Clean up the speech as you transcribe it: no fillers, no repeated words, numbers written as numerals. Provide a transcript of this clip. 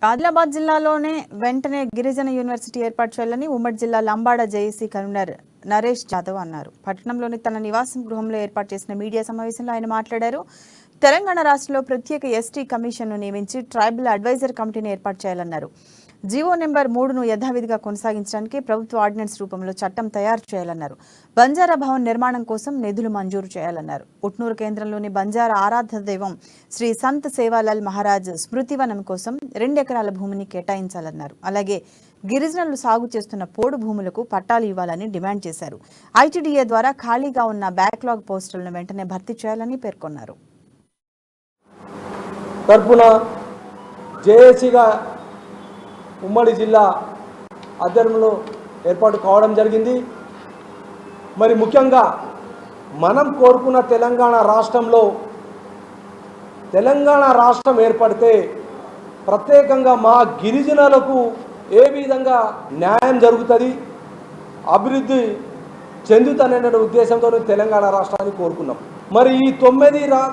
ఆదిలాబాద్ జిల్లాలోనే వెంటనే గిరిజన యూనివర్సిటీ ఏర్పాటు చేయాలని ఉమ్మడి జిల్లా లంబాడ జేఏసీ కన్వీనర్ నరేష్ జాదవ్ అన్నారు. పట్టణంలోని తన నివాసం గృహంలో ఏర్పాటు చేసిన మీడియా సమావేశంలో ఆయన మాట్లాడారు. తెలంగాణ రాష్ట్రంలో ప్రత్యేక ఎస్టీ కమిషన్ను నియమించి ట్రైబల్ అడ్వైజర్ కమిటీని ఏర్పాటు చేయాలన్నారు. జీవో నెంబర్ 3ను యథావిధిగా కొనసాగించడానికి ప్రభుత్వ ఆర్డినెన్స్ రూపంలో చట్టం తయారు చేయాలన్నారు. బంజారా భవన్ నిర్మాణం కోసం నిధులు మంజూరు చేయాలన్నారు. ఉట్నూరు కేంద్రంలోని బంజారా ఆరాధ్య దైవం శ్రీ సంత్ సేవాలాల్ మహారాజ్ స్మృతివనం కోసం 2 ఎకరాల భూమిని కేటాయించాలన్నారు. అలాగే గిరిజనులు సాగు చేస్తున్న పోడు భూములకు పట్టాలు ఇవ్వాలని డిమాండ్ చేశారు. ఐటీడీఏ ద్వారా ఖాళీగా ఉన్న బ్యాక్లాగ్ పోస్టులను వెంటనే భర్తీ చేయాలని పేర్కొన్నారు. ఉమ్మడి జిల్లా ఆధ్వర్యంలో ఏర్పాటు కావడం జరిగింది. మరి ముఖ్యంగా మనం కోరుకున్న తెలంగాణ రాష్ట్రం ఏర్పడితే ప్రత్యేకంగా మా గిరిజనులకు ఏ విధంగా న్యాయం జరుగుతుంది, అభివృద్ధి చెందుతుందనే ఉద్దేశంతో తెలంగాణ రాష్ట్రాన్ని కోరుకున్నాం. మరి ఈ 9